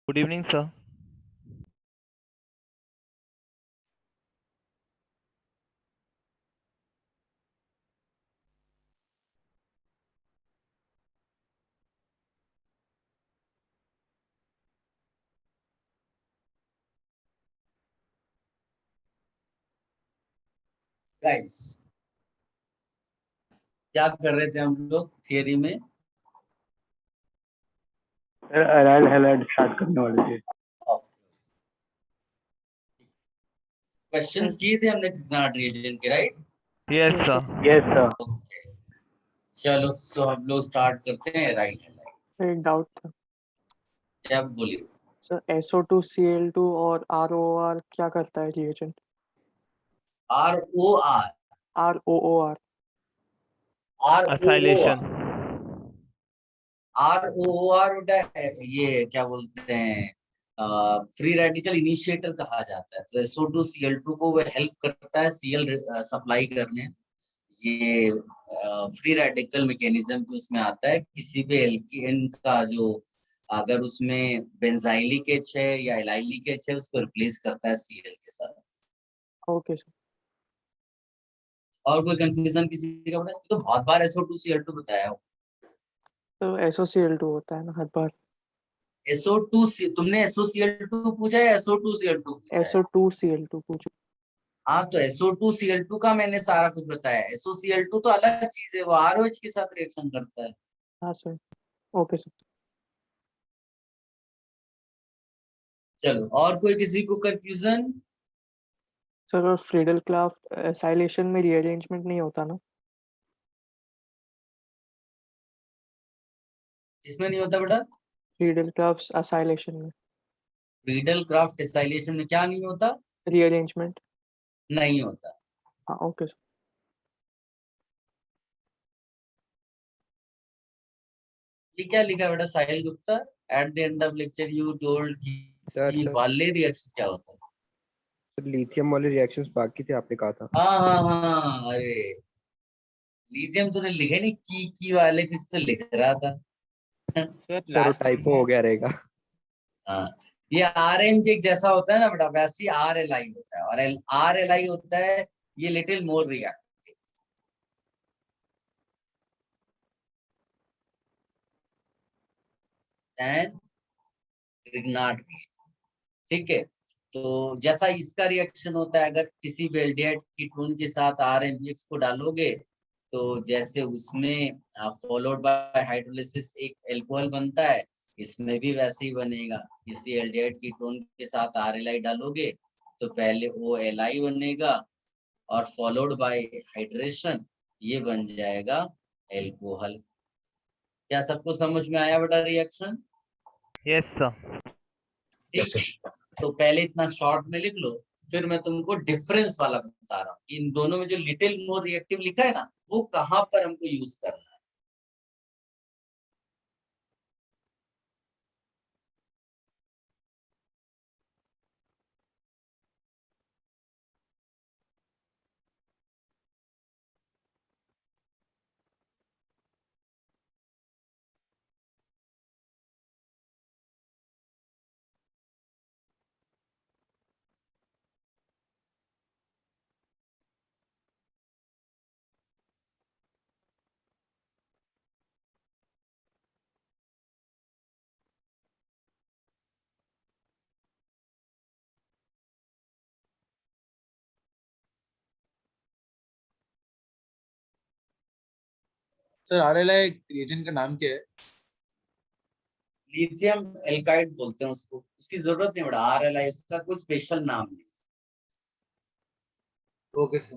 Good evening, sir. Guys, क्या कर रहे थे हम लोग थियरी में? एराइल हैलाइड स्टार्ट करने वाले थे। क्वेश्चंस किए थे हमने ग्राड रीजन के, right? Yes, Yes, sir. sir. Yes sir. Okay, चलो सो हम लोग स्टार्ट करते हैं। राइट है, एक डाउट था क्या बोलिए? सर, SO2 Cl2 और ROR क्या करता है रिएजेंट? R O R ROOR। R O O Acylation. R O O R ये क्या बोलते हैं? फ्री रेडिकल इनिशिएटर कहा जाता है। तो SO2 Cl2 को वो हेल्प करता है Cl सप्लाई करने। ये फ्री रेडिकल मैकेनिज्म के उसमें आता है। किसी भी एल्केन का जो अगर उसमें बेंजाइलिक एच है या एलाइलिक एच है, उसको रिप्लेस करता है Cl के साथ। Okay sir. और कोई कंफ्यूजन किसी का? बताया तो बहुत बार SO2 Cl2 बताया हो। तो SOCl2 होता है ना हर बार। तुमने SOCl2 पूछा है, SO2 Cl2 पूछा है? SO2Cl2 पूछो। हाँ, तो SO2 Cl2 का मैंने सारा कुछ बताया। SOCl2 तो अलग चीज है, वो ROH के साथ रिएक्शन करता है। हाँ सर। Okay sir. चलो, और कोई किसी को कंफ्यूजन? सर, और फ्रीडल क्राफ्ट एसाइलेशन में रीअरेंजमेंट नहीं होता ना? इसमें नहीं होता बेटा? फ्रीडल क्राफ्ट एसाइलेशन में रीडल क्राफ्ट डिसाइलेशन में क्या नहीं होता? रीअरेंजमेंट। नहीं होता। हाँ ओके सर। ये क्या लिखा है बेटा Sahil Gupta? At the end of lecture you told sir कि सर वाले रिएक्शन क्या होता है? सर लिथियम वाले रिएक्शंस बाकी थे, आपने कहा था। हाँ हाँ हाँ, अरे लिथियम तूने लिखे नहीं, की वाले कुछ तो लिख रहा था। सर सर वो लास्ट टाइपो हो गया रहेगा। हाँ, ये RMJ जैसा होता है ना बेटा, वैसे ही RLI होता है। और RLI होता है ये little more reactive than Grignard reaction. ठीक है, तो जैसा इसका रिएक्शन होता है, अगर किसी वेल्डिएट कीटोन के साथ RMGX को डालोगे तो जैसे उसमें फॉलोड बाय हाइड्रोलिसिस एक एल्कोहल बनता है, इसमें भी वैसे ही बनेगा। किसी एल्डिहाइड कीटोन के साथ RLI डालोगे तो पहले OLI बनेगा और फॉलोड बाय हाइड्रेशन ये बन जाएगा एल्कोहल। क्या सबको समझ में आया बेटा रिएक्शन? yes, sir. ठीक है, तो पहले इतना शॉर्ट में लिख लो, फिर मैं तुमको डिफरेंस वाला बता रहा हूँ कि इन दोनों में जो लिटिल मोर रिएक्टिव लिखा है ना, वो कहाँ पर हमको यूज करना है। सर RLI रिएजेंट का नाम क्या है? लिथियम एल्काइड बोलते हैं उसको, उसकी जरूरत नहीं बड़ा RLI, उसका कोई स्पेशल नाम नहीं। Okay sir.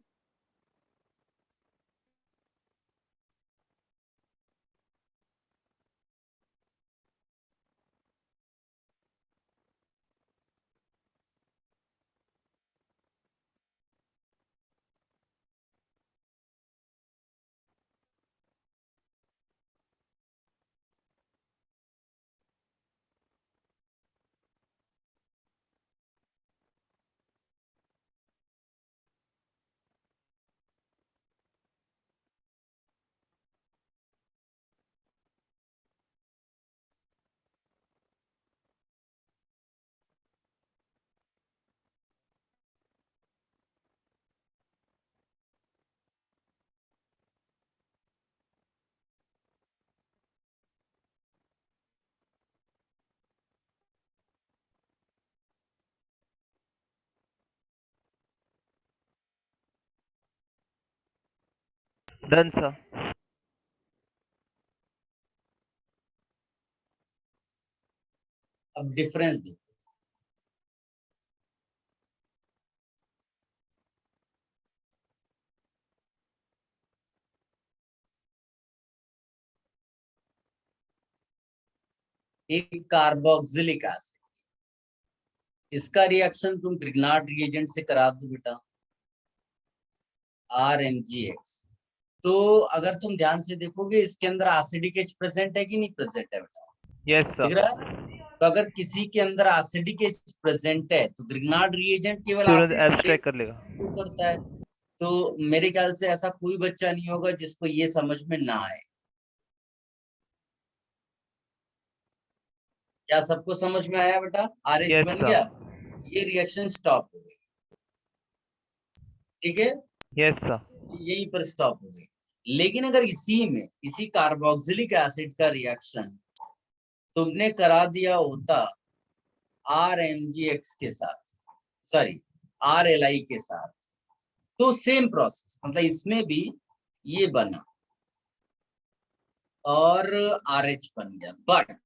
Done sir. अब डिफरेंस देखो, एक कार्बोक्सिलिक एसिड, इसका रिएक्शन तुम ग्रिग्नार्ड रिएजेंट से करा दो बेटा, RMgX। तो अगर तुम ध्यान से देखोगे इसके अंदर एसिडिक एच प्रेजेंट है कि नहीं प्रेजेंट है बेटा, यस दिख सर। रहा है? तो अगर किसी के अंदर एसिडिक एच प्रेजेंट है तो ग्रिग्नार्ड रिएजेंट केवल तुरंत एसिड एब्स्ट्रैक्ट कर लेगा। को करता है। तो मेरे ख्याल से ऐसा कोई बच्चा नहीं होगा जिसको ये समझ में ना आए। क्या सबको समझ में आया बेटा? RH यस बन सर। गया, ये रिएक्शन स्टॉप हो गई, ठीक है, यस सर। यहीं पर स्टॉप हो गई। लेकिन अगर इसी में इसी कार्बोक्सिलिक एसिड का रिएक्शन तुमने करा दिया होता RMgX के साथ, सॉरी RLI के साथ, तो सेम प्रोसेस, मतलब इसमें भी ये बना और RH बन गया, बट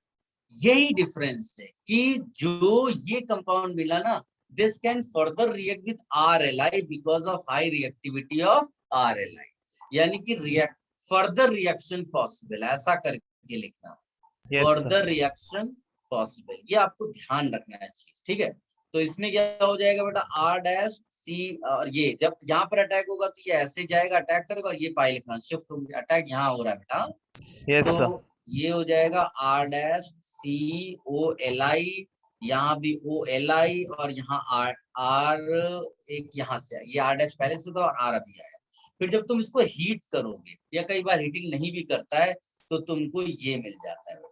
यही डिफरेंस है कि जो ये कंपाउंड मिला ना, this can further react with RLI because of high reactivity of RLI, यानी कि फर्दर रिएक्शन पॉसिबल, ऐसा करके लिखना, yes further sir. Reaction possible, ये आपको ध्यान रखना है चीज, ठीक है। तो इसमें क्या हो जाएगा बेटा, R-C, और ये जब यहाँ पर अटैक होगा तो ये ऐसे जाएगा, अटैक करेगा, और ये पाई लिखना, शिफ्ट हो गया, अटैक यहाँ हो रहा है बेटा, यस तो सर। ये हो जाएगा R-COLI, यहाँ भी OLI, और यहाँ R एक यहाँ से ये R- पहले से था और R अभी आया। फिर जब तुम इसको हीट करोगे, या कई बार हीटिंग नहीं भी करता है, तो तुमको ये मिल जाता है बेटा,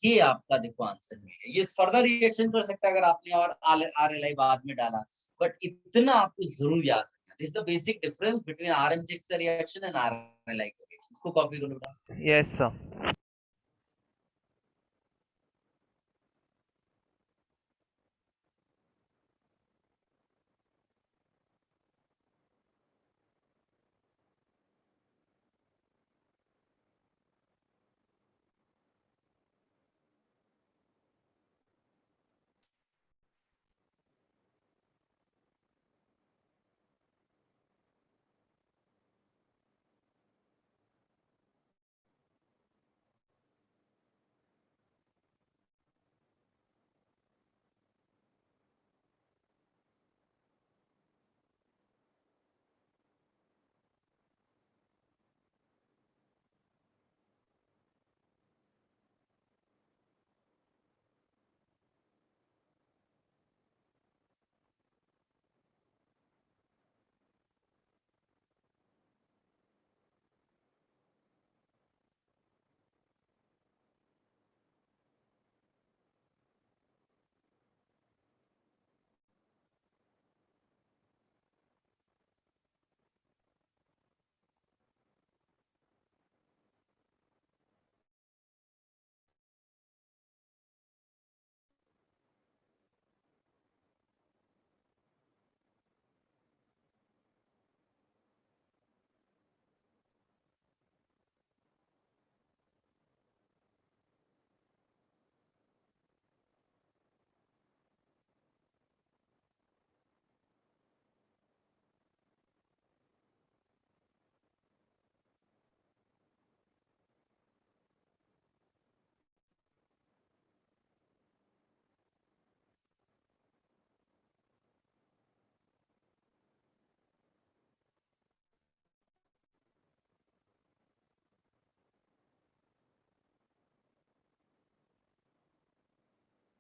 ये आपका देखो आंसर में है। ये फर्दर रिएक्शन कर सकता है अगर आपने और RLI बाद में डाला, बट इतना आपको जरूर याद रखना, this is the basic difference between RMgX का रिएक्शन एंड RLI का रिएक्शन। इसको कॉपी करो बेटा। Yes sir.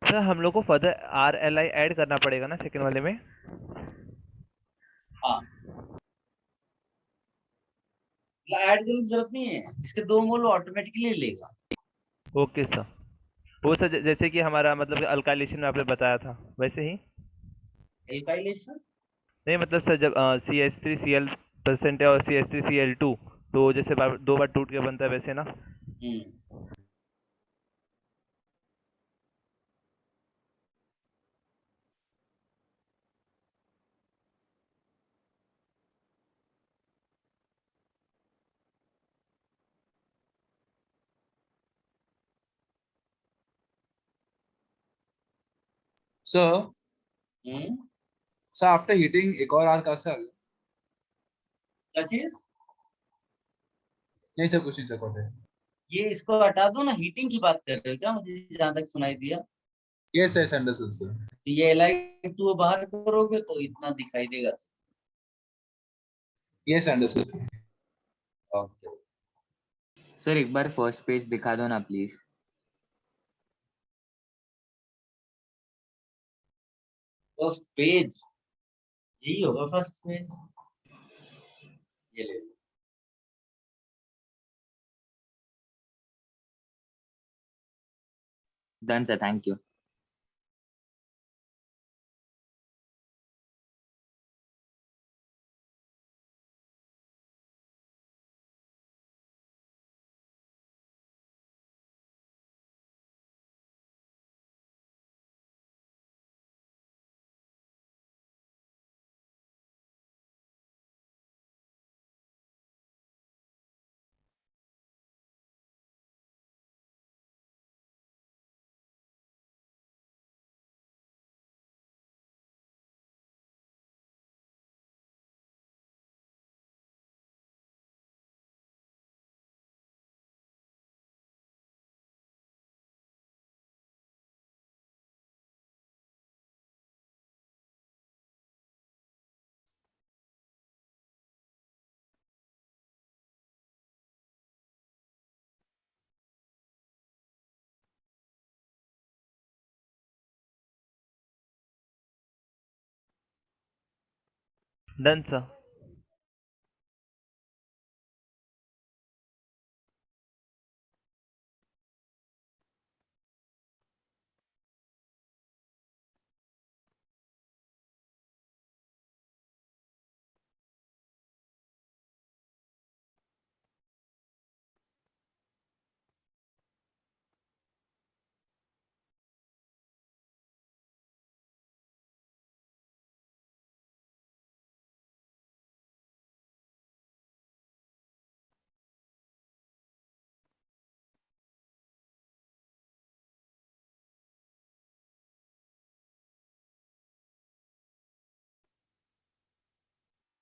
सर हम लोग को फर्दर RLI ऐड करना पड़ेगा ना सेकंड वाले में? हाँ, ऐड करने की जरूरत नहीं है, इसके 2 मोल ऑटोमेटिकली लेगा। Okay sir. वो सर जैसे कि हमारा मतलब अल्काइलेशन में आपने बताया था वैसे ही? एल्काइलेशन, नहीं मतलब सर जब CH3Cl परसेंट है और CH3Cl2, तो जैसे दो बार टूट के बनता है वैसे ना? सर हम्म, सर आफ्टर हीटिंग एक और आर कहाँ से आ गया? क्या चीज? नहीं सर, कुछ नहीं सर, कोटे। ये इसको हटा दो ना, हीटिंग की बात कर रहे हो क्या? मुझे जहां तक सुनाई दिया। Yes yes, understood sir. तो ये Li2 बाहर करोगे तो इतना दिखाई देगा। Yes understood sir. Okay. Sir एक बार फर्स्ट पेज दिखा दो ना प्लीज। फर्स्ट पेज, यही होगा फर्स्ट पेज। ये ले लो। Done sir, thank you. Done sir.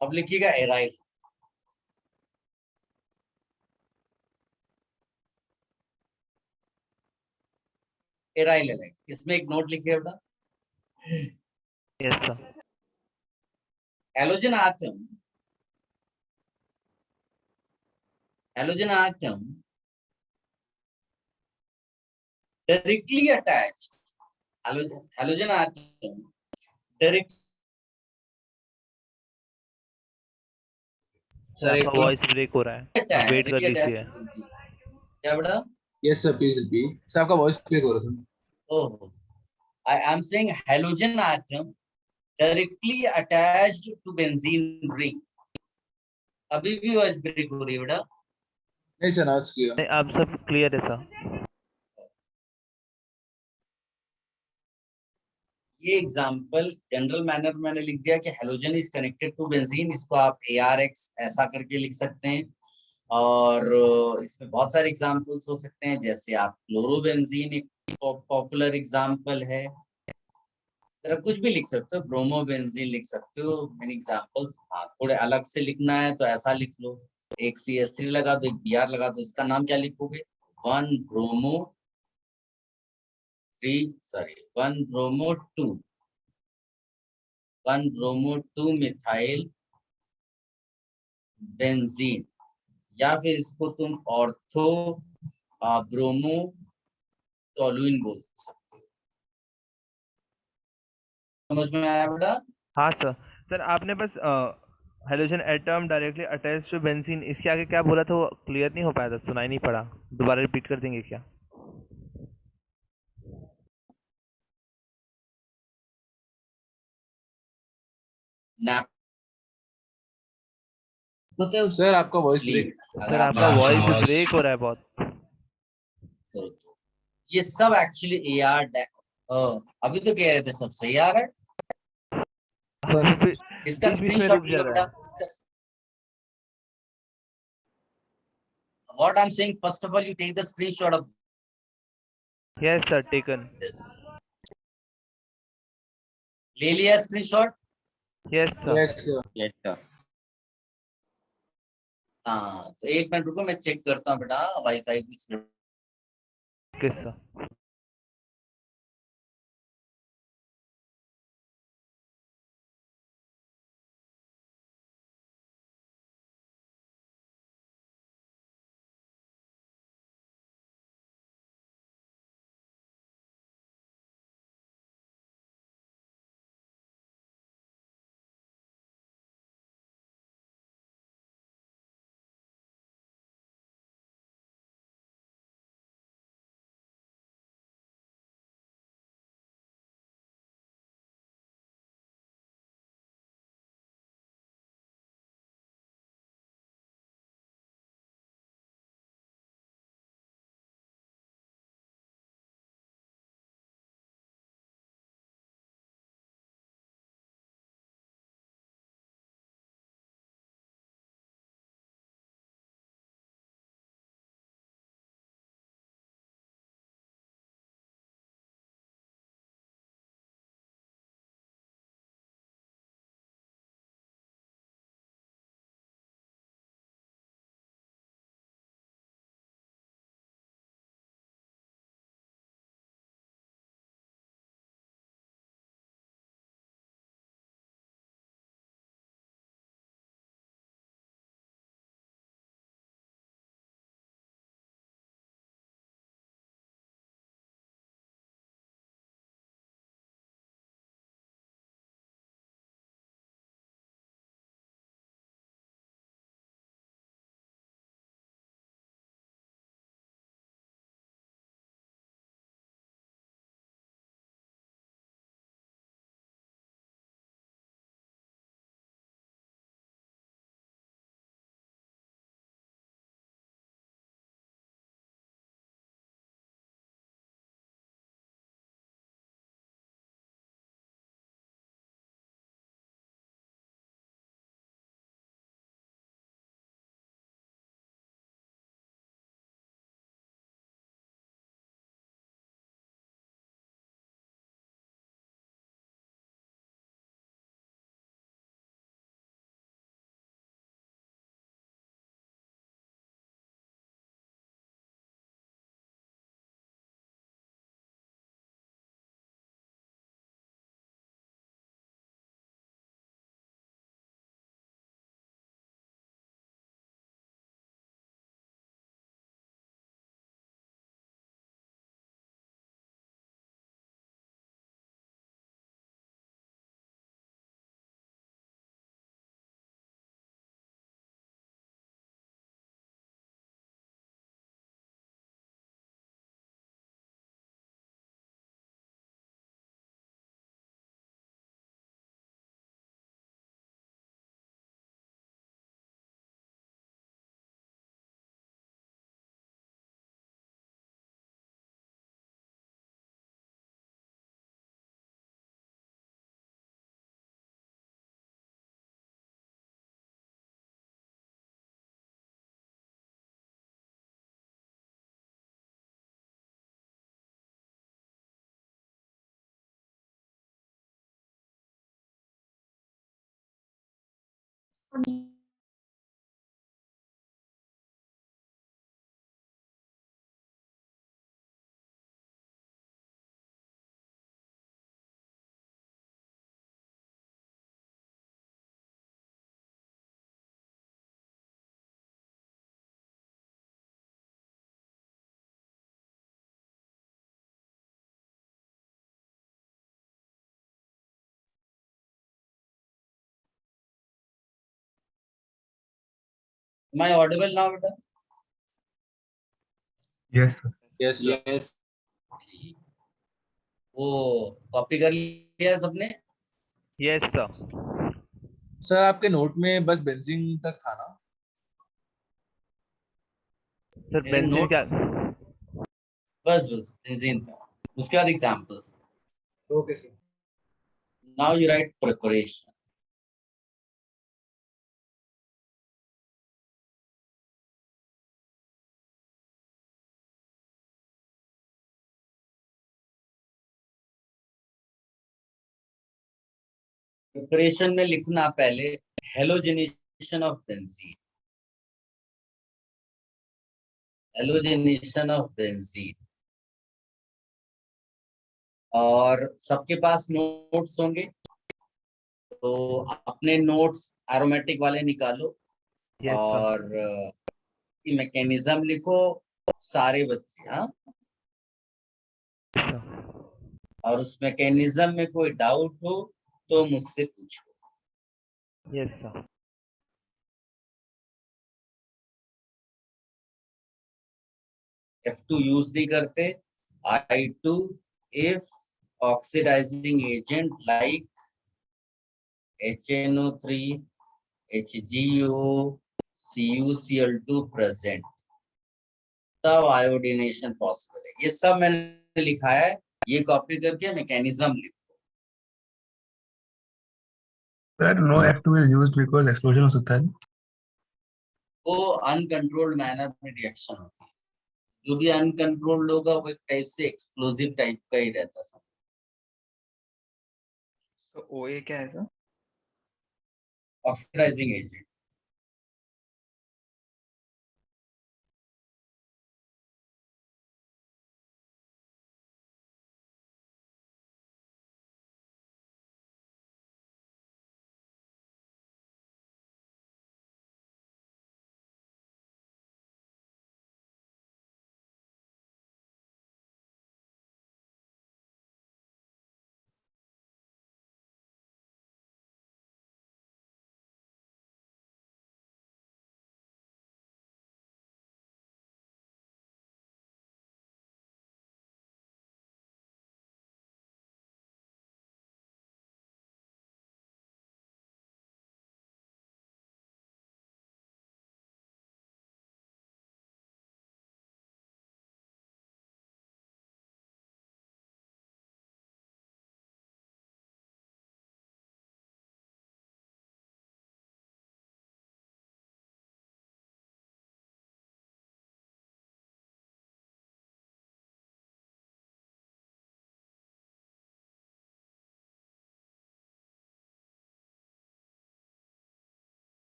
अब लिखिएगा एराइल। एराइल एलाइड, इसमें एक नोट लिखिए बेटा। Yes sir. Halogen atom, halogen atom directly attached, halogen atom direct। Sir sir एक आपका वॉइस ब्रेक हो रहा है, आप वेट कर directly attached लीजिए। to benzene। क्या बेटा? Yes sir, please repeat sir, आपका वॉइस ब्रेक हो रहा था। ओह, I am saying halogen atom directly attached to benzene ring। अभी भी वॉइस ब्रेक हो रही है बेटा? नहीं सर, नाउ इट्स क्लियर। नहीं, आप सब क्लियर है सर। ये एग्जांपल जनरल मैनर मैंने लिख दिया कि halogen is connected to benzene, इसको आप ARX ऐसा करके लिख सकते हैं। और इसमें बहुत सारे एग्जांपल्स हो सकते हैं, जैसे आप क्लोरोबेंजीन एक पॉपुलर एग्जांपल है। इस तरह कुछ भी लिख सकते हो, ब्रोमोबेंजीन लिख सकते हो, मेनी एग्जांपल्स। हाँ, थोड़े अलग से लिखना है तो ऐसा लिख लो, एक CH3 लगा दो, एक Br लगा दो, इसका नाम क्या लिखोगे? 1 bromo 3 sorry 1 bromo 2 1 bromo 2 methyl benzene. या फिर इसको तुम ऑर्थो ब्रोमो टोलुइन बोल सकते हो। समझ में आया बेटा? हाँ सर। सर आपने बस halogen atom directly attach to benzene, इसके आगे क्या बोला था वो क्लियर नहीं हो पाया था, सुनाई नहीं पड़ा। दोबारा रिपीट कर देंगे क्या? नैप सर आपका वॉइस ब्रेक। स्लीप, अगर सर आप आपका नैप वॉइस यूज ब्रेक हो रहा है बहुत। करो तो ये सब एक्चुअली AR अभी तो कह रहे थे सब सही आ रहा है। सर इसका बीच बीच में रुक स्क्रीनशॉट जा लो रहा बेटा। है। What I'm saying, first of all, you take the screenshot of yes sir, taken. this। ले लिया screenshot? Yes sir. Yes sir. Yes sir. हाँ, तो एक मिनट रुको, मैं चेक करता हूँ बेटा, वाईफाई कुछ ओके सर। मैं ऑडिबल ना बेटा? Yes sir. Yes sir. ठीक। वो कॉपी कर लिया सबने? Yes sir. सर आपके नोट में बस बेंजीन तक था ना? सर मेरे बेंजीन नोट, क्या? बस बस बेंजीन था, उसके बाद examples. Okay sir. Now you right preparation. Preparation में लिखना पहले हेलोजेनेशन ऑफ बेंजीन, हेलोजेनेशन ऑफ बेंजीन। और सबके पास नोट्स होंगे, तो अपने नोट्स एरोमेटिक वाले निकालो यस सर। और मैकेनिज्म लिखो सारे बच्चे। हाँ, यस सर। और उस मैकेनिज्म में कोई डाउट हो तो मुझसे पूछो। Yes sir. F2 यूज नहीं करते, I2 if oxidizing agent like HNO3, HgO, CuCl2 present, तब आयोडीनेशन पॉसिबल है। ये सब मैंने लिखा है, ये कॉपी करके मैकेनिज्म लिखो। Sir no F2 is used because explosion हो सकता है। वो अनकंट्रोल्ड मैनर में रिएक्शन होती है। जो भी अनकंट्रोल्ड होगा वो एक टाइप से एक्सप्लोसिव टाइप का ही रहता है। तो OA क्या है sir? Oxidising agent.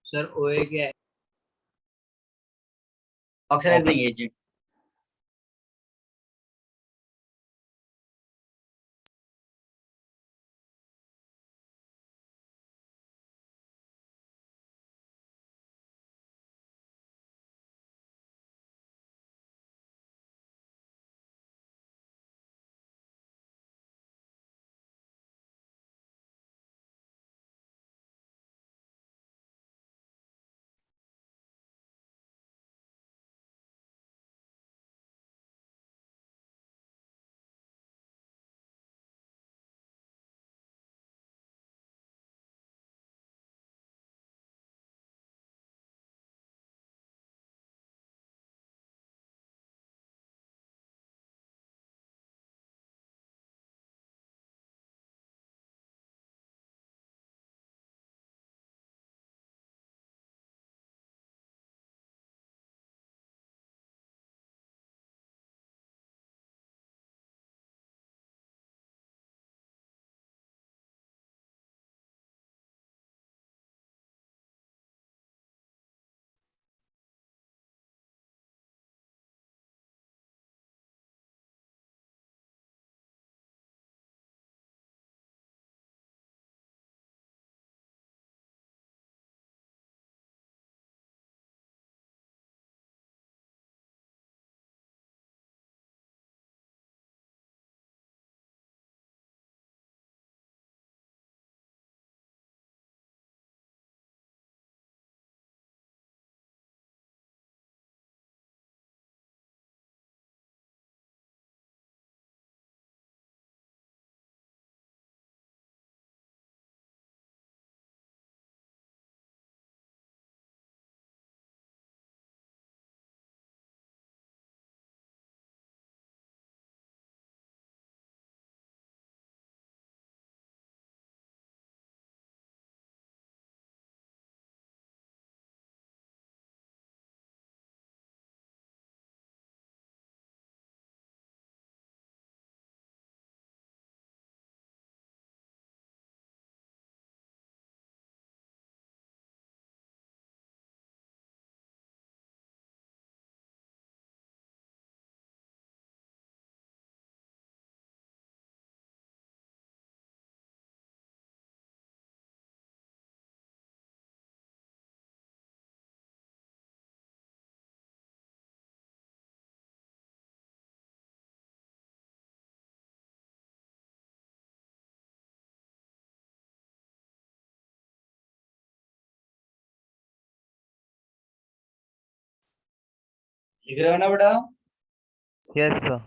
Sir OA क्या है? Oxidising agent. दिख रहा है ना बेटा? Yes sir.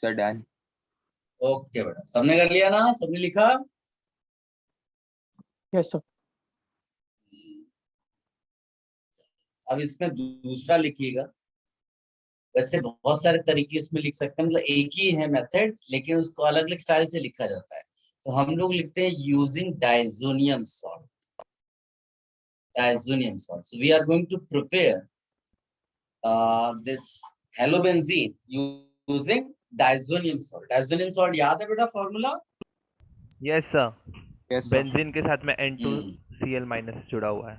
Sir done. Okay बेटा, सबने कर लिया ना? सबने लिखा? Yes, sir. अब इसमें दूसरा लिखिएगा। वैसे बहुत सारे तरीके इसमें लिख सकते हैं, मतलब एक ही है मेथड, लेकिन उसको अलग अलग स्टाइल से लिखा जाता है। तो हम लोग लिखते हैं using diazonium salt. Diazonium salt. So we are going to prepare this halobenzene using diazonium salt. Diazonium salt याद है बेटा formula? Yes sir, yes sir. Benzene के साथ में N2Cl माइनस जुड़ा हुआ है।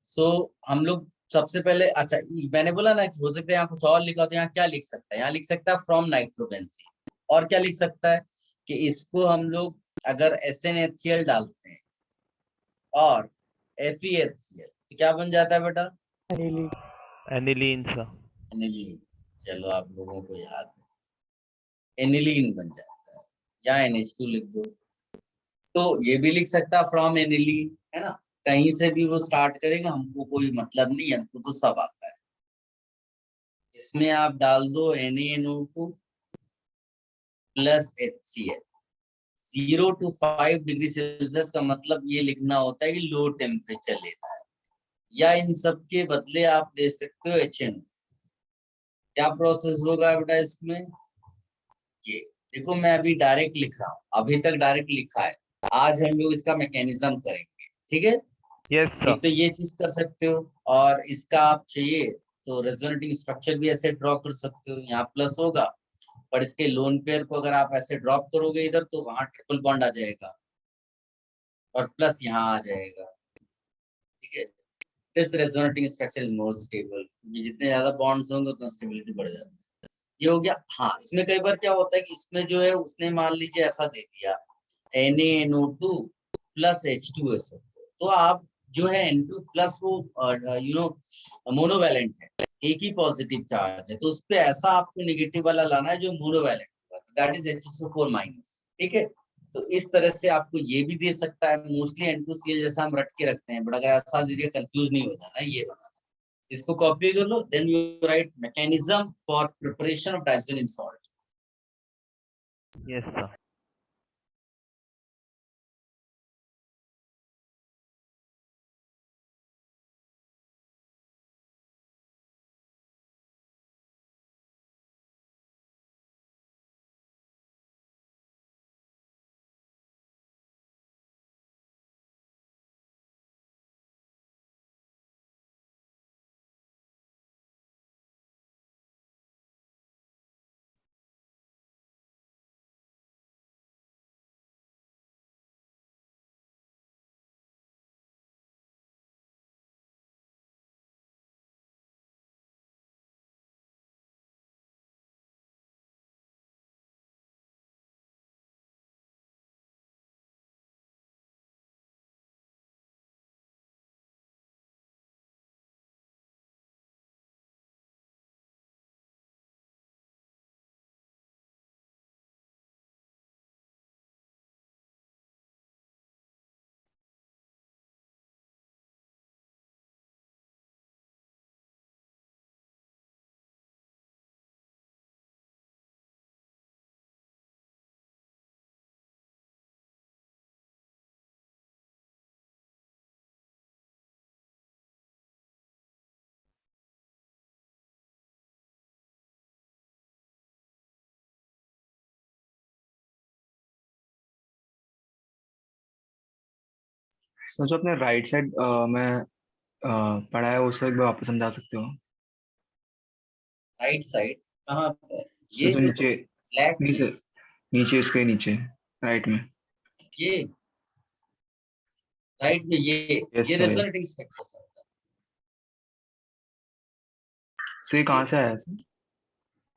सो हम लोग सबसे पहले, अच्छा मैंने बोला ना कि हो सकता है यहाँ कुछ और लिखा हो, तो यहाँ क्या लिख सकता है? यहाँ लिख सकता है फ्रॉम नाइट्रोबेंजीन। और क्या लिख सकता है कि इसको हम लोग अगर SnHCl डालते हैं और FeHCl तो क्या बन जाता है बेटा? Aniline. Aniline sir. एनिलीन। चलो आप लोगों को याद है, एनिलीन बन जाता है, या NH2 लिख दो। तो ये भी लिख सकता है फ्रॉम एनिलीन, है ना? कहीं से भी वो स्टार्ट करेगा, हमको कोई मतलब नहीं है, हमको तो सब आता है। इसमें आप डाल दो NaNO2 plus HCl। 0 to 5 degree Celsius का मतलब ये लिखना होता है कि लो टेम्परेचर लेना है, या इन सब के बदले आप ले सकते हो HNO। क्या प्रोसेस होगा बेटा इसमें? ये देखो, मैं अभी डायरेक्ट लिख रहा हूँ, अभी तक डायरेक्ट लिखा है। आज हम लोग इसका मैकेनिज्म करेंगे, ठीक है? Yes sir. एक तो ये चीज कर सकते हो, और इसका आप चाहिए तो रेजोनेटिंग स्ट्रक्चर भी ऐसे ड्रॉ कर सकते हो। यहाँ प्लस होगा, पर इसके लोन पेयर को अगर आप ऐसे ड्रॉप करोगे इधर, तो वहां ट्रिपल बॉन्ड आ जाएगा और प्लस यहाँ आ जाएगा, ठीक है? This resonating structure is more stable. जितने ज्यादा बॉन्ड्स होंगे उतना स्टेबिलिटी बढ़ जाती है। ये हो गया। हाँ, इसमें कई बार क्या होता है कि इसमें जो है उसने मान लीजिए ऐसा दे दिया NaNO2 प्लस H2SO, तो आप जो है N2 प्लस वो मोनोवैलेंट है, एक ही पॉजिटिव चार्ज है, तो उस पे ऐसा आपको नेगेटिव वाला लाना है जो मोनोवैलेंट होगा, दैट इज HSO4 माइनस, ठीक है? तो इस तरह से आपको ये भी दे सकता है। मोस्टली N2Cl जैसा हम रट के रखते हैं, बट अगर ऐसा दे दिया कंफ्यूज नहीं हो जाना, ये बनाना। इसको कॉपी कर लो, then you write mechanism for preparation of diazonium salt. Yes sir. Sir जो अपने राइट साइड में पढ़ा है उसे एक बार वापस समझा सकते हो? राइट साइड कहाँ पर? सर ये जो जो नीचे, ब्लैक में, नीचे, नीचे इसके नीचे राइट में। ये राइट में, यस ये sir. Resonating structure sir. Sir ये कहाँ से आया सर?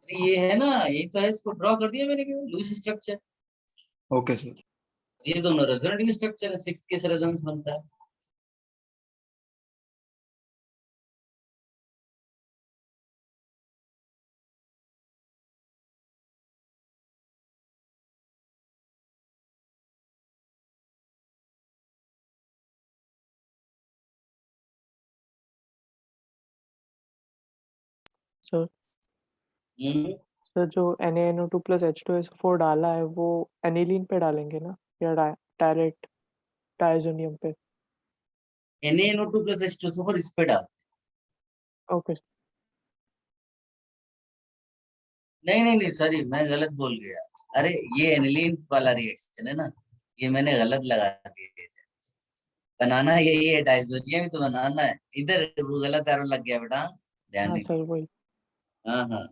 अरे ये है ना, ये तो है, इसको ड्रॉ कर दिया मैंने, लूज स्ट्रक्चर। Okay sir. ये दोनों रेजोनेटिंग स्ट्रक्चर है, 6 केस रेजोनेंस बनता है। सर हम्म, सर जो NaNO2 प्लस H2SO4 डाला है वो एनिलीन पे डालेंगे ना, या डायरेक्ट डायजोनियम पे? Na-NO2 प्लस H2SO4 इस पे डालते Okay. हैं। नहीं सॉरी, मैं गलत बोल गया। अरे ये एनिलीन वाला रिएक्शन है ना, ये मैंने गलत लगा दिया। बनाना यही है, डाइजोनियम ही तो बनाना है। इधर वो गलत एरो लग गया बेटा, ध्यान हाँ नहीं। सर वही। हाँ।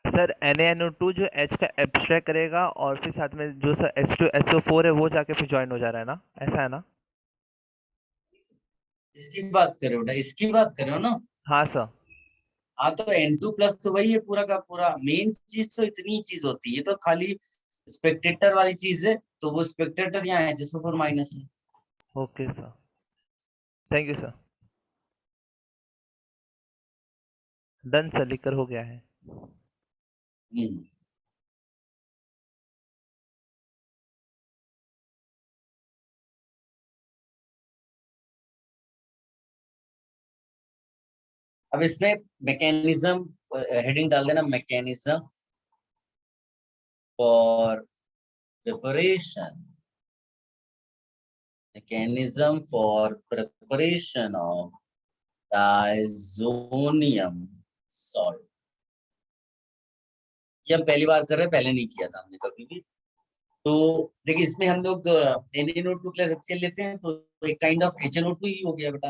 सर NaNO2 जो H का एब्स्ट्रैक्ट करेगा और फिर साथ में जो सर H2SO4 है वो जाके फिर ज्वाइन हो जा रहा है ना, ऐसा है ना? इसकी बात कर रहे हो बेटा, इसकी बात कर रहे हो ना? हाँ सर। हाँ तो N2 प्लस तो वही है पूरा का पूरा। मेन चीज तो इतनी चीज होती है, ये तो खाली स्पेक्टेटर वाली चीज है। तो वो स्पेक्टेटर यहाँ H2SO4 माइनस है। Okay sir, thank you sir. Done sir, लिखकर हो गया है। हम्म। अब इसमें मैकेनिज्म हेडिंग डाल देना, mechanism for preparation, mechanism for preparation of diazonium salt। ये हम पहली बार कर रहे हैं, पहले नहीं किया था हमने कभी भी। तो देखिए इसमें हम लोग NaNO2 प्लस HCl लेते हैं, तो एक काइंड ऑफ HNO2 ही हो गया बेटा।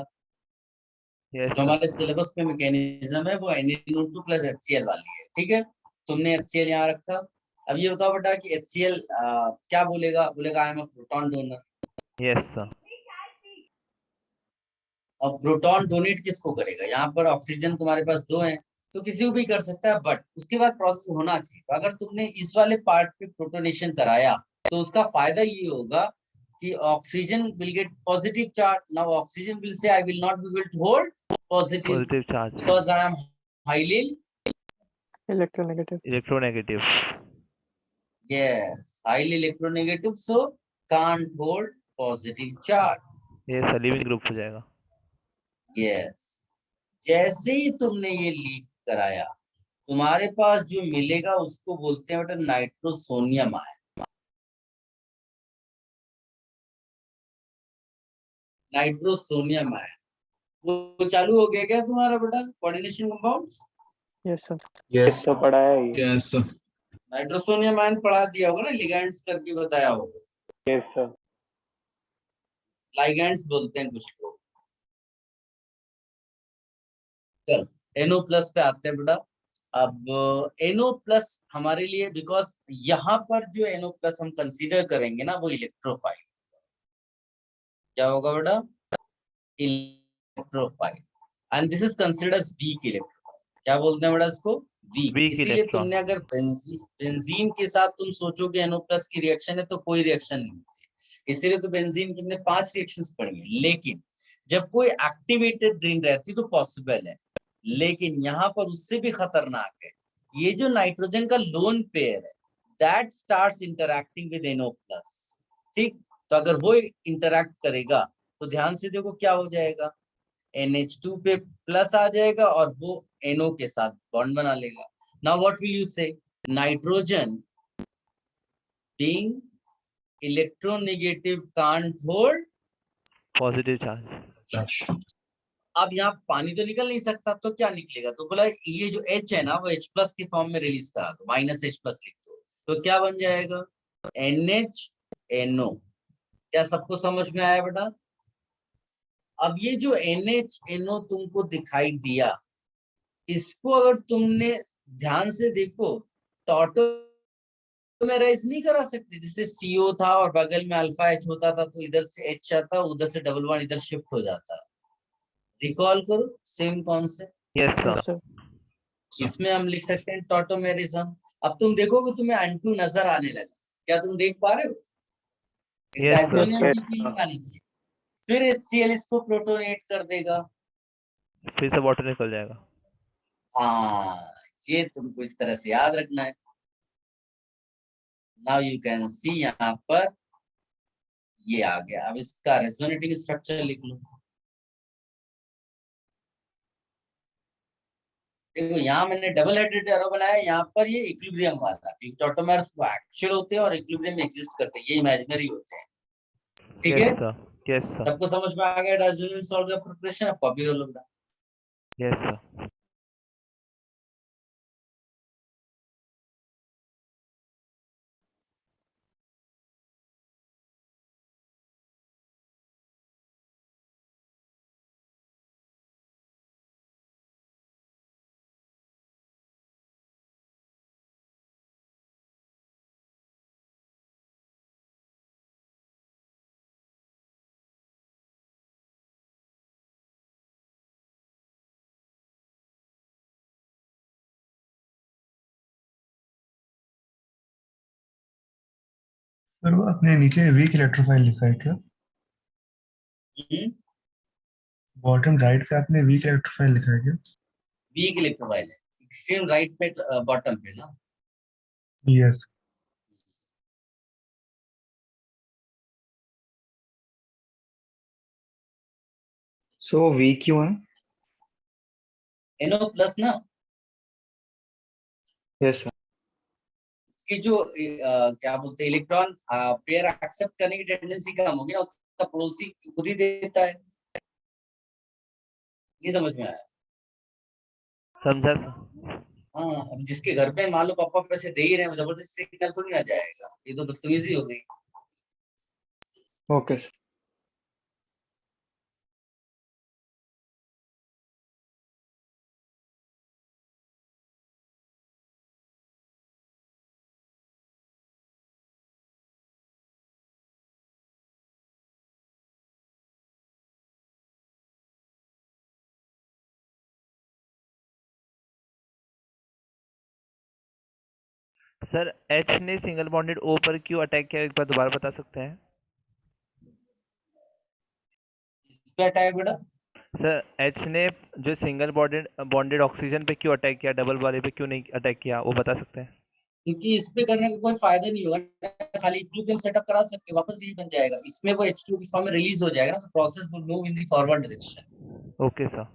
यस जो सर। हमारे सिलेबस में मैकेनिज्म है वो NaNO2 प्लस HCl वाली है, ठीक है। तुमने HCl यहाँ रखा। अब ये बताओ बेटा कि HCl क्या बोलेगा? बोलेगा I am a proton donor. Yes sir. और प्रोटॉन डोनेट किसको करेगा? यहाँ पर ऑक्सीजन तुम्हारे पास दो हैं, तो किसी को भी कर सकता है, बट उसके बाद प्रोसेस होना चाहिए। तो अगर तुमने इस वाले पार्ट पे प्रोटोनेशन कराया तो उसका फायदा ये होगा कि oxygen will get positive charge. Now oxygen will say I will not be able to hold positive positive charge, because I am highly Electronegative. Electronegative. electronegative, so can't hold positive charge। ये sir leaving group हो जाएगा। Yes, जैसे ही तुमने ये leak कराया, तुम्हारे पास जो मिलेगा उसको बोलते हैं बेटा नाइट्रोसोनियम आयन। नाइट्रोसोनियम आयन वो चालू हो गया क्या तुम्हारा बेटा coordination compounds? Yes sir. Yes तो पढ़ा है ये। यस नाइट्रोसोनियम आयन पढ़ा दिया होगा ना, लिगैंड्स करके बताया होगा। Yes sir. लाइगैंड्स बोलते हैं कुछ लोग। चल NO प्लस पे आते हैं बेटा। अब NO प्लस हमारे लिए, बिकॉज यहाँ पर जो NO प्लस हम कंसीडर करेंगे ना वो इलेक्ट्रोफाइल, क्या होगा बेटा, electrophile, and this is considered as weak electrophile. क्या बोलते हैं बेटा इसको, वीक। वीक इसीलिए इलेक्ट्रॉन। तुमने अगर बेंजीन के साथ तुम सोचोगे NO प्लस की रिएक्शन है तो कोई रिएक्शन नहीं होती, इसीलिए तो बेंजीन की हमने 5 रिएक्शंस पढ़ी है। लेकिन जब कोई एक्टिवेटेड रिंग रहती तो पॉसिबल है, लेकिन यहाँ पर उससे भी खतरनाक है, ये जो नाइट्रोजन का लोन पेयर है that starts interacting with NO plus, ठीक। तो अगर वो इंटरैक्ट करेगा तो ध्यान से देखो क्या हो जाएगा, NH2 पे प्लस आ जाएगा और वो NO के साथ बॉन्ड बना लेगा। नाउ व्हाट विल यू से, nitrogen being electronegative can't hold positive charge. अब यहाँ पानी तो निकल नहीं सकता, तो क्या निकलेगा, तो बोला ये जो H है ना वो H प्लस के फॉर्म में रिलीज करा दो, -H प्लस लिख दो, तो क्या बन जाएगा, NHNO। क्या सबको समझ में आया बेटा? अब ये जो NHNO तुमको दिखाई दिया, इसको अगर तुमने ध्यान से देखो तो ऑटोमेराइज नहीं करा सकते, जैसे CO था और बगल में अल्फा H होता था तो इधर से H आता, उधर से डबल बॉन्ड इधर शिफ्ट हो जाता। रिकॉल करो same concept. Yes sir. Yes, sir. इसमें हम लिख सकते हैं टॉटोमेरिज्म। अब तुम देखोगे तुम्हें N2 नजर आने लगा, क्या तुम देख पा रहे हो? Yes, sir. डायसोनियम sir. की फीलिंग आनी चाहिए, फिर HCl इसको प्रोटोनेट कर देगा। फिर से वाटर निकल जाएगा। हाँ, ये तुमको इस तरह से याद रखना है। नाउ यू कैन सी यहाँ पर ये आ गया। अब इसका रेजोनेटिंग स्ट्रक्चर लिख लो। देखो यहाँ मैंने डबल हेडेड एरो बनाया, यहाँ पर ये इक्विलिब्रियम वाला, क्योंकि टॉटोमर्स एक्चुअल होते हैं और इक्विलिब्रियम में एग्जिस्ट करते हैं, ये इमेजिनरी होते हैं। ठीक है, यस सर। Yes sir. सबको समझ में आ गया डायजोनियम सॉल्ट का प्रिपरेशन? अब कॉपी कर लो बेटा। Yes sir. सर वो आपने नीचे वीक इलेक्ट्रोफाइल लिखा है क्या? बॉटम राइट पे आपने वीक इलेक्ट्रोफाइल लिखा है क्या? वीक इलेक्ट्रोफाइल है, एक्सट्रीम राइट पे बॉटम पे ना। यस। सो वीक क्यों है? NO प्लस ना, यस सर। उसकी जो क्या बोलते हैं इलेक्ट्रॉन पेयर एक्सेप्ट करने की टेंडेंसी कम होगी ना, उसका पड़ोसी खुद ही देता है। नहीं समझ में आया? समझा सर। हाँ, अब जिसके घर पे मान लो पापा पैसे दे ही रहे हैं, जबरदस्ती सिग्नल थोड़ी ना जाएगा, ये तो बदतमीजी हो गई। ओके। सर एच ने सिंगल बॉन्डेड ओ पर क्यों अटैक किया, एक बार दोबारा बता सकते हैं? इस पे अटैक बेटा, सर एच ने जो सिंगल बॉन्डेड बॉन्डेड ऑक्सीजन पे क्यों अटैक किया, डबल वाले पे क्यों नहीं अटैक किया, वो बता सकते हैं? क्योंकि इस पे करने का कोई फायदा नहीं होगा, खाली इक्विलिब्रियम सेटअप करा सकते, वापस यही बन जाएगा, इसमें वो H2 की फॉर्म में रिलीज हो जाएगा ना, तो process will move in the forward direction. Okay sir.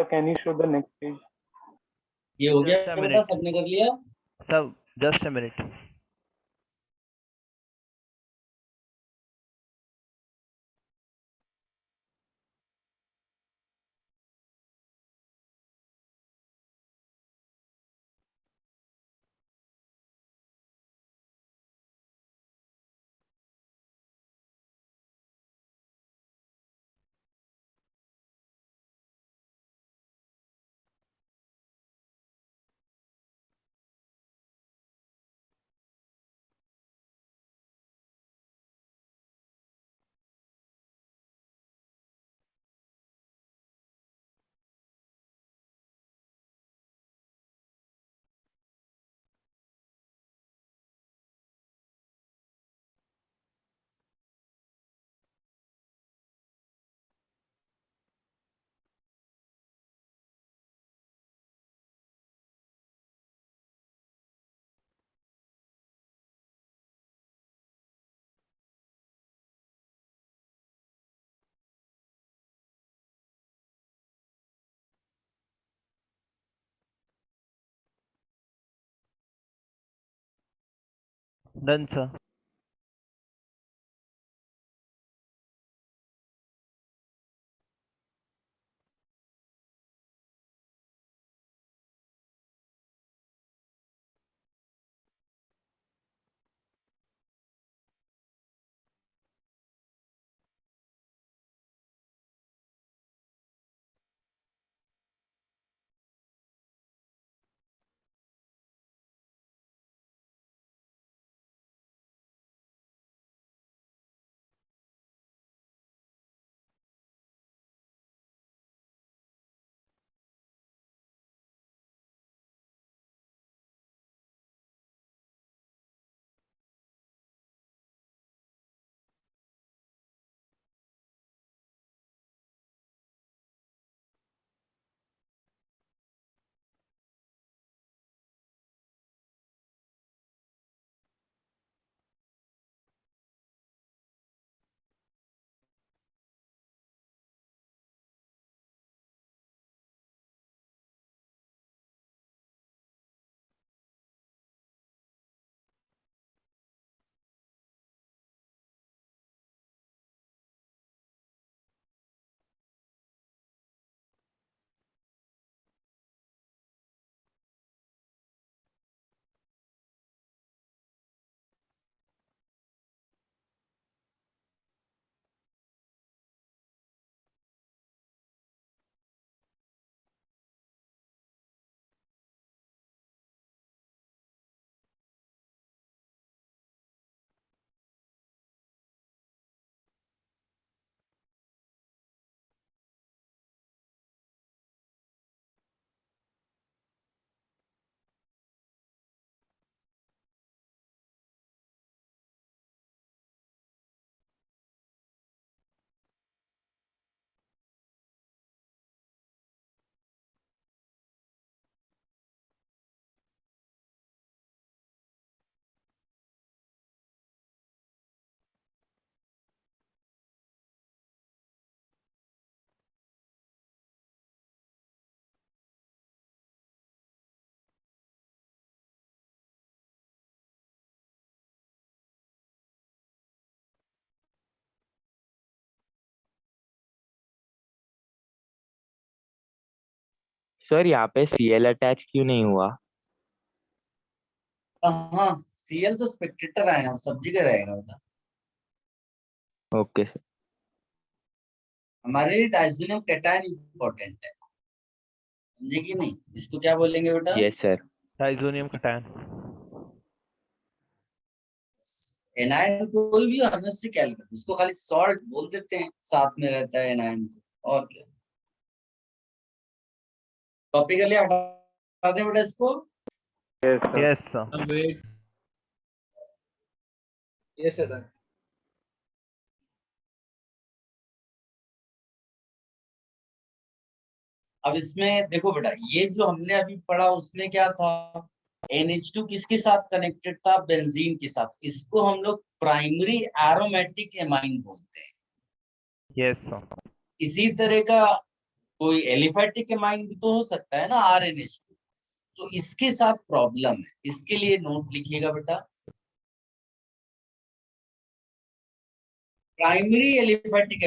So can you show the next page? ये हो Just गया a बेटा, minute. सबने कर लिया? सब just a minute. Done sir. Sir यहाँ पे सीएल अटैच क्यों नहीं हुआ? हाँ, सीएल तो स्पेक्टेटर आएगा, सब जगह रहेगा बेटा. Okay sir. हमारे लिए डायजोनियम कैटायन इंपॉर्टेंट है, समझे कि नहीं? इसको क्या बोलेंगे बेटा? Yes sir. Diazonium cation. Anion कोई भी हमें से क्या लिखा, उसको खाली सॉल्ट बोल देते हैं, साथ में रहता है एनायन तो, और क्या. कॉपी कर लिया, हटा दे बेटा इसको. Yes sir. Wait. Yes sir. अब इसमें देखो बेटा, ये जो हमने अभी पढ़ा उसमें क्या था, NH2 किसके साथ कनेक्टेड था? बेंजीन के साथ. इसको हम लोग प्राइमरी एरोमेटिक एमाइन बोलते हैं. Yes sir. इसी तरह का कोई एलिफेटिक एमाइन भी तो हो सकता है ना RNH2। तो इसके साथ प्रॉब्लम है, इसके लिए नोट लिखिएगा बेटा। Primary aliphatic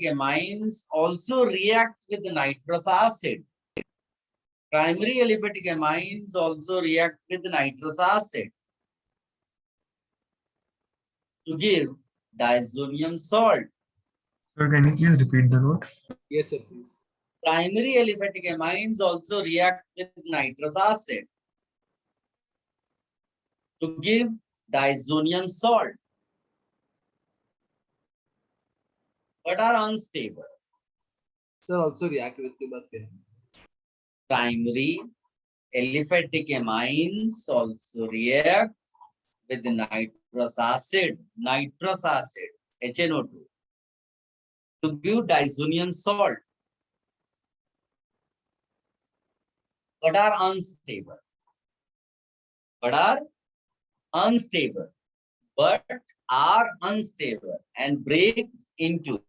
amines also react with nitrous acid. Primary aliphatic amines also react with nitrous acid to give diazonium salt. Sir, can you please repeat the note? Yes, sir, please. Primary aliphatic amines also react with nitrous acid to give diazonium salt, but are unstable. Sir, also react with the birth. Primary aliphatic amines also react with nitrous acid, HNO2, to give diazonium salt, but are unstable. But are unstable and break into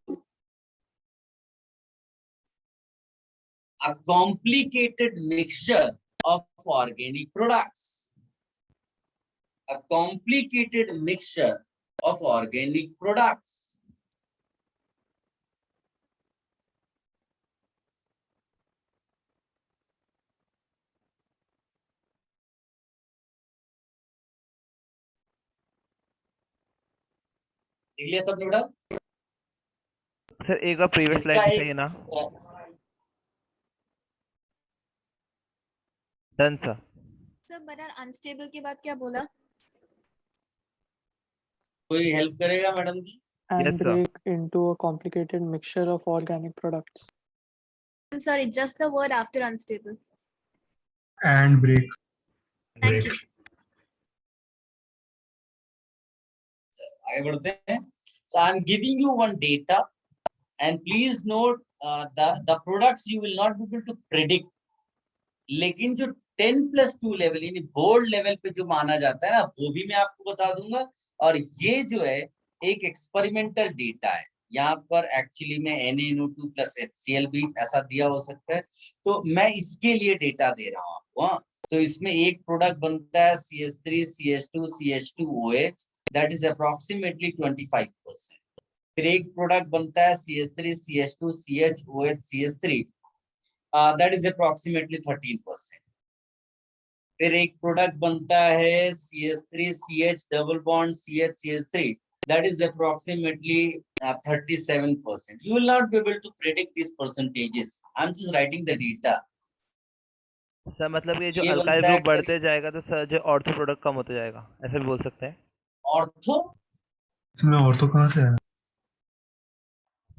a complicated mixture of organic products. A complicated mixture of organic products. देख लिया सबने बेटा? Sir एक बार previous इसका slide एक दिखाइए ना। Done sir. Sir but are unstable के बाद क्या बोला? कोई हेल्प करेगा मैडम की? And Yes, sir. break into a complicated mixture of organic products. I'm sorry, just the word after unstable. And break. Thank you. आगे बढ़ते हैं. So I'm giving you one data, and please note the products you will not be able to predict. लेकिन जो 10+2 level यानी board level पे जो माना जाता है ना, वो भी मैं आपको बता दूंगा. और ये जो है एक एक्सपेरिमेंटल डेटा है. यहाँ पर एक्चुअली में NaNO2 प्लस HCl भी ऐसा दिया हो सकता है. तो मैं इसके लिए डेटा दे रहा हूँ आपको. हाँ, तो इसमें एक प्रोडक्ट बनता है CH3 CH2 CH2OH, that is approximately 25%. फिर एक प्रोडक्ट बनता है CH3 CH2 CHOH CH3, that is approximately 13%. फिर एक प्रोडक्ट बनता है CH3 CH double bond CH CH3, that is approximately 37%. You will not be able to predict these percentages. I'm just writing the data. Sir मतलब ये जो ये alkyl बनता है ग्रुप बढ़ते जाएगा तो सर जो ऑर्थो प्रोडक्ट कम होते जाएगा, ऐसा भी बोल सकते हैं. ऑर्थो? इसमें ऑर्थो कहाँ से है?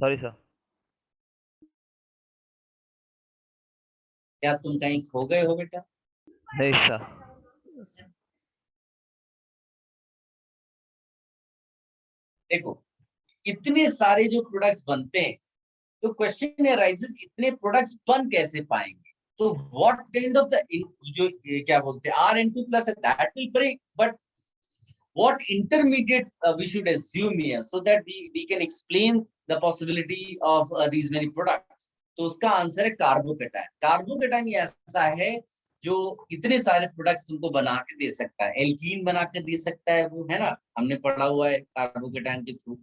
Sorry sir. क्या तुम कहीं खो गए हो बेटा? नहीं सर. देखो इतने सारे जो प्रोडक्ट्स बनते हैं, तो क्वेश्चन अराइजेस इतने प्रोडक्ट्स बन कैसे पाएंगे? तो व्हाट काइंड ऑफ द जो क्या बोलते हैं RN2 plus that will break, but what intermediate we should assume here so that we can explain the possibility of these many products. तो उसका आंसर है कार्बोकेटाइन. कार्बोकेटाइन ये ऐसा है जो इतने सारे प्रोडक्ट्स तुमको बना के दे सकता है. एल्कीन बना के दे सकता है, वो है ना, हमने पढ़ा हुआ है कार्बोकेटाइन के थ्रू.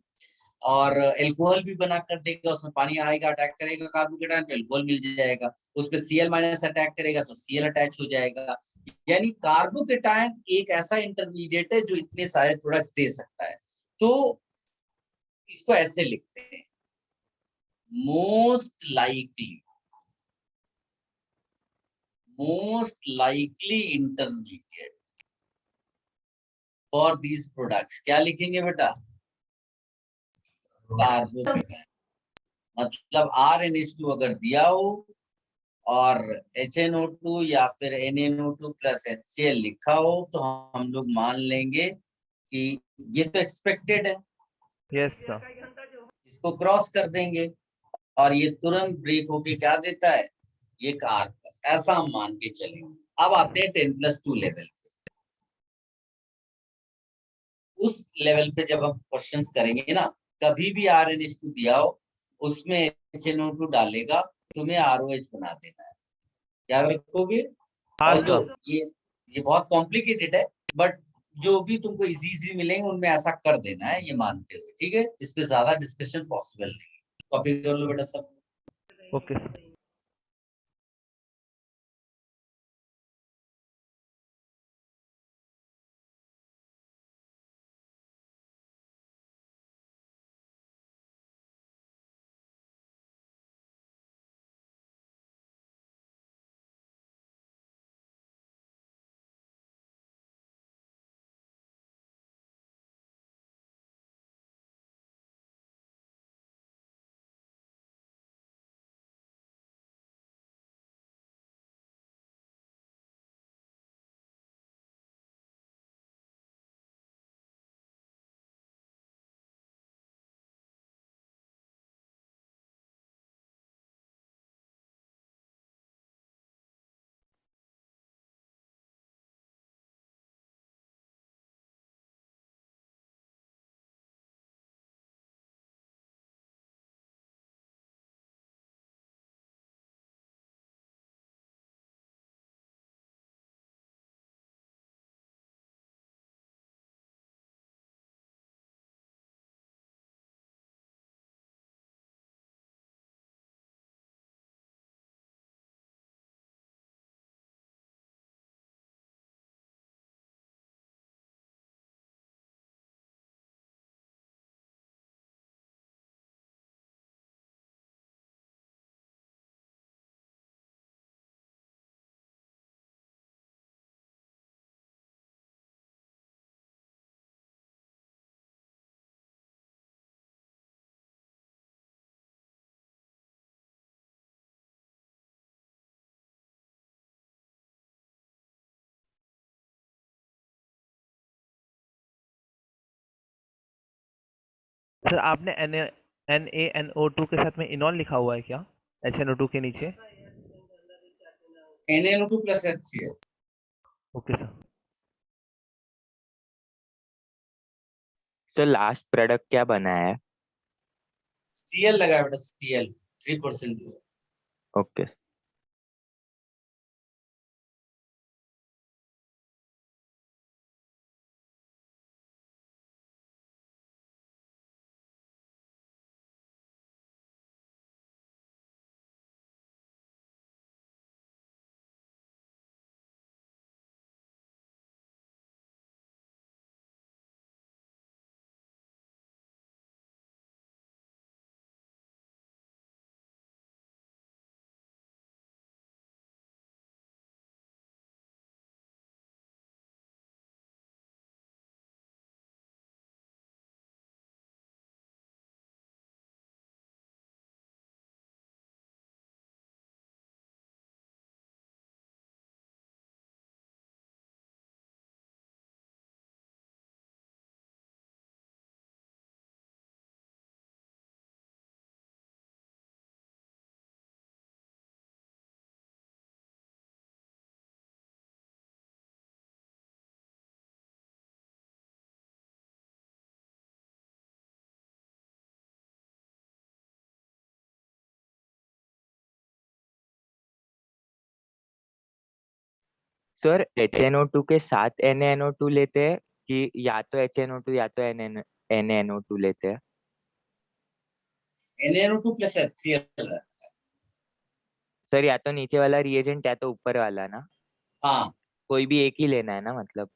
और एल्कोहल भी बना कर देगा, उसमें पानी आएगा, अटैक करेगा कार्बोकेटाइन पे, एल्कोहल मिल जाएगा. उस पे Cl- अटैक करेगा तो Cl अटैच हो जाएगा. यानी कार्बोकेटाइन एक ऐसा इंटरमीडिएट है जो इतने सारे प्रोडक्ट्स दे सकता है. तो इसको ऐसे लिखते हैं, most likely intermediate for these products. क्या लिखेंगे बेटा? कार्बोकेटाइन. मतलब RNH2 अगर दिया हो और HNO2 या फिर NaNO2 प्लस HCl लिखा हो, तो हम लोग मान लेंगे कि ये तो एक्सपेक्टेड है. Yes sir. इसको क्रॉस कर देंगे और ये तुरंत ब्रेक होके क्या देता है? ये R प्लस. ऐसा हम मान के चलेंगे. अब आते हैं 10+2 लेवल पे. उस लेवल पे जब हम क्वेश्चंस करेंगे ना, कभी भी RNH2 दिया हो उसमें HNO2 डालेगा, तुम्हें ROH बना देना है, याद रखोगे। हाँ और जो सर। ये बहुत कॉम्प्लिकेटेड है, बट जो भी तुमको इजी मिलेंगे उनमें ऐसा कर देना है, ये मानते हुए, ठीक है। इस पे ज्यादा डिस्कशन पॉसिबल नहीं। कॉपी कर लो बेटा सब। Okay sir. सर आपने NaNO2 के साथ में इनॉल लिखा हुआ है क्या HNO2 के नीचे? NaNO2 plus HCl। Okay sir. तो लास्ट प्रोडक्ट क्या बना है? Cl लगा बेटा, Cl 3%। ओके। सर HNO2 के साथ NaNO2 लेते हैं कि या तो HNO2 या तो NaNO2 लेते हैं? NaNO2 प्लस HCl है। सर या तो नीचे वाला रिएजेंट या तो ऊपर वाला ना, हाँ, कोई भी एक ही लेना है ना मतलब?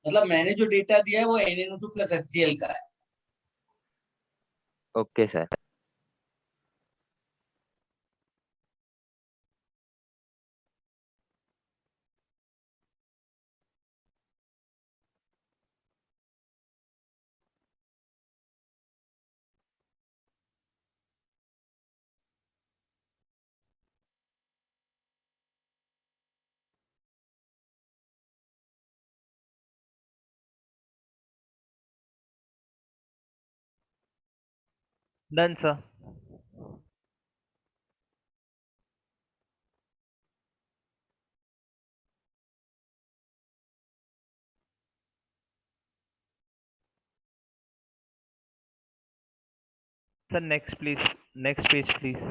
मतलब मैंने जो डेटा दिया है वो NaNO2 प्लस HCl का है। Okay sir. Done sir. Sir next please. Next page, please.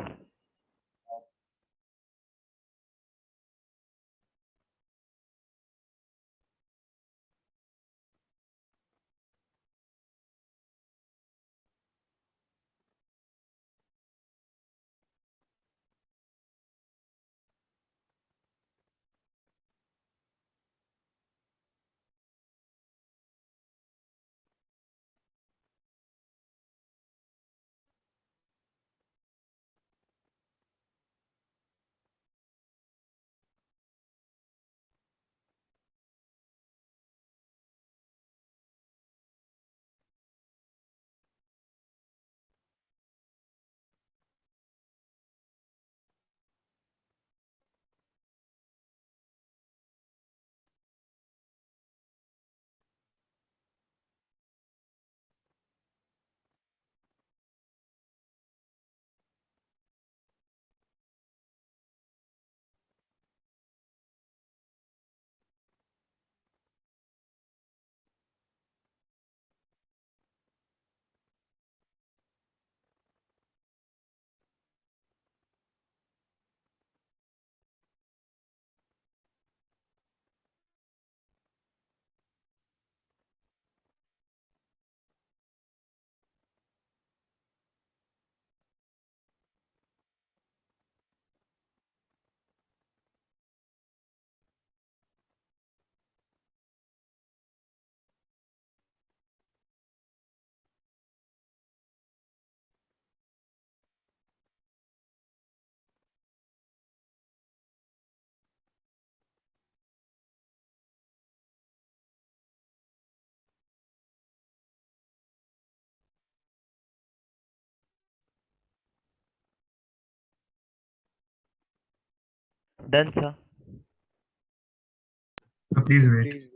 Done, sir. Please wait. Please.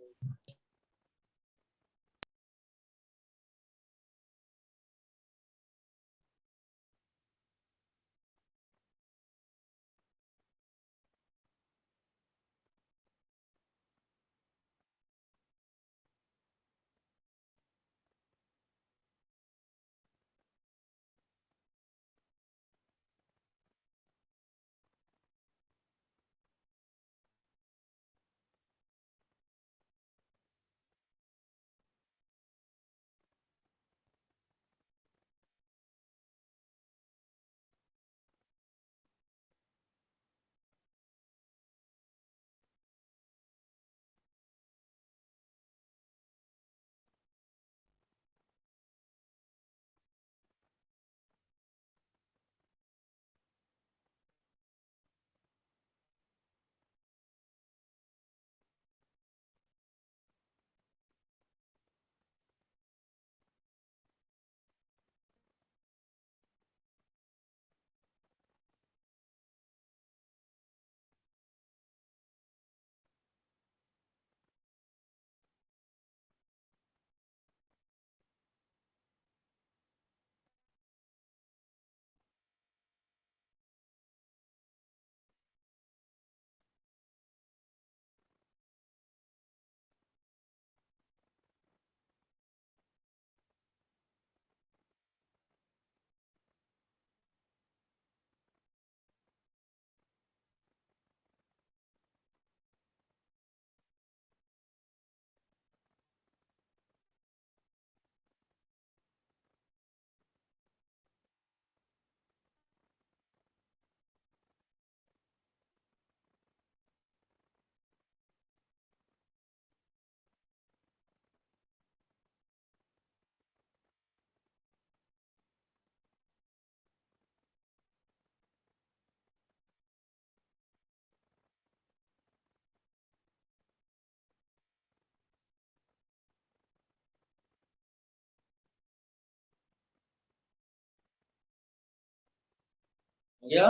या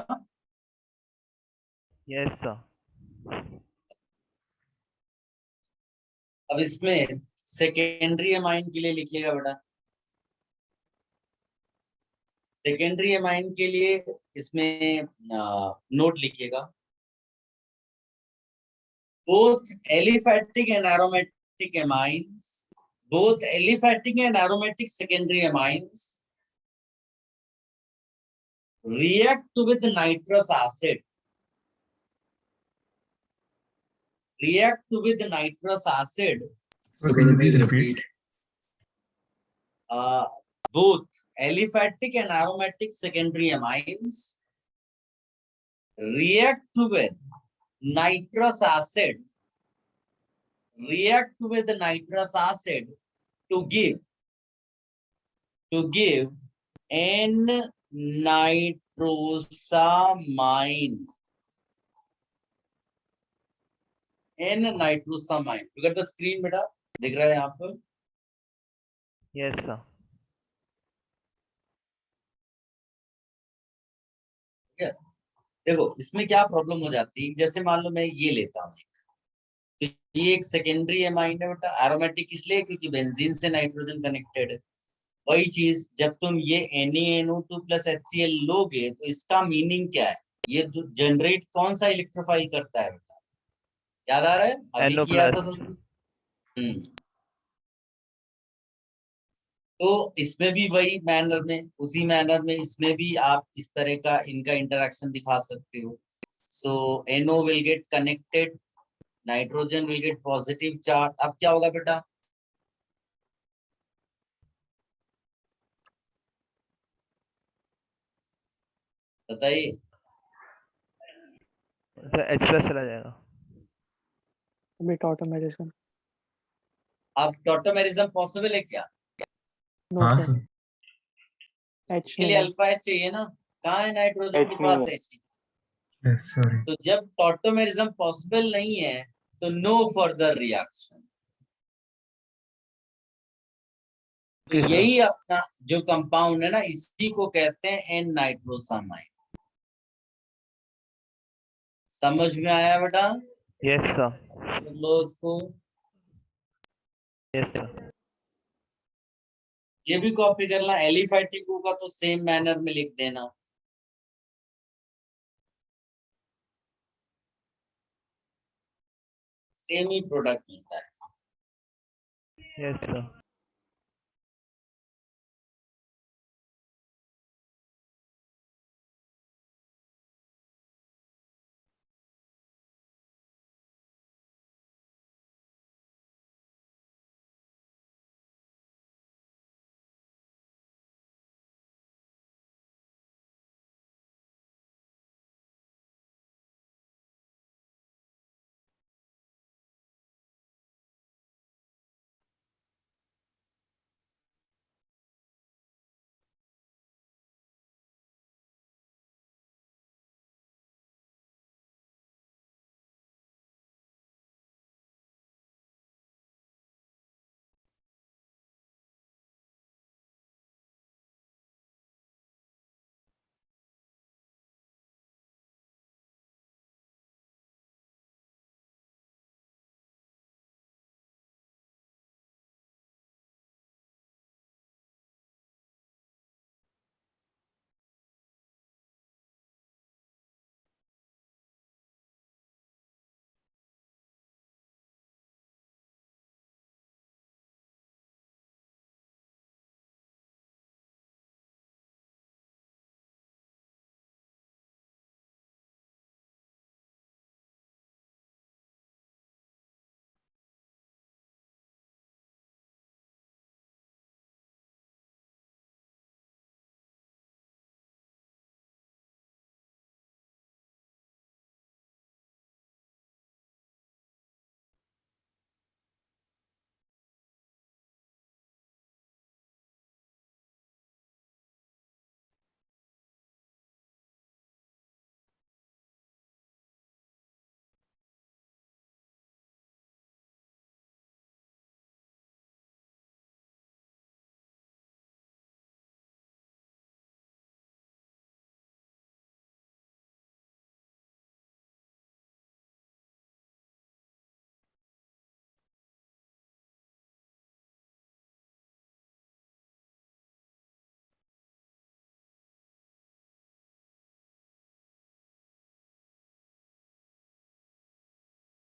Yes, sir. अब इसमें सेकेंडरी एमाइन के लिए लिखिएगा बेटा। सेकेंडरी एमाइन के लिए इसमें नोट लिखिएगा। Both aliphatic and aromatic amines, both aliphatic and aromatic secondary amines react with nitrous acid. React with nitrous acid. So can you please repeat? Both aliphatic and aromatic secondary amines react with nitrous acid. React with nitrous acid to give N-nitrosamine. N-nitrosamine. Look at the screen, बेटा. दिख रहा है यहाँ पर? Yes, sir. देखो इसमें क्या problem हो जाती है, जैसे मान लो मैं ये लेता हूँ, तो ये एक सेकेंडरी एमाइन है बेटा, एरोमेटिक इसलिए क्योंकि बेंजीन से नाइट्रोजन कनेक्टेड है। वही चीज जब तुम ये NaNO2 प्लस HCl लोगे तो इसका मीनिंग क्या है, ये जनरेट कौन सा इलेक्ट्रोफाइल करता है बेटा, याद आ रहा है? अभी NO किया था plus. तुमने। तो इसमें भी वही मैनर में, उसी मैनर में इसमें भी आप इस तरह का इनका इंटरेक्शन दिखा सकते हो। सो NO will get connected, nitrogen will get positive charge. अब क्या होगा बेटा, बताइए? सर H plus चला जाएगा. Bit automerism. अब टॉटोमेरिज्म पॉसिबल है क्या? No, हाँ sir. सर. H इसके लिए नहीं है. अल्फा H चाहिए ना, कहाँ है नाइट्रोजन H के नहीं पास है. H? Yes, sorry. तो जब टॉटोमेरिज्म पॉसिबल नहीं है तो नो फर्दर रिएक्शन। तो Okay, sir. यही अपना जो कंपाउंड है ना, इसी को कहते हैं एन नाइट्रोसामाइन। समझ में आया बेटा? Yes, sir. लो इसको, Yes, sir. ये भी कॉपी करना। एलिफैटिक होगा तो सेम मैनर में लिख देना। सेम ही प्रोडक्ट मिलता है। Yes, sir.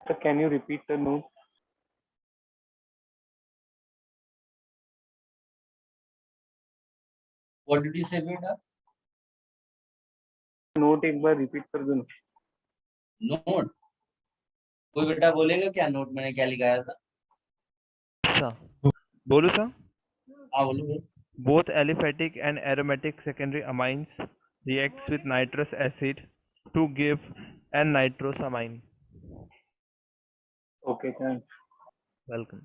So can you repeat the note? What did you say बेटा? नोट एक बार रिपीट कर दो ना। नोट कोई बेटा बोलेगा क्या नोट मैंने क्या लिखाया था? सर बोलू सर? हाँ बोलो बोलो। Both aliphatic and aromatic secondary amines reacts with nitrous acid to give N-nitrosamine. Okay thanks. Welcome.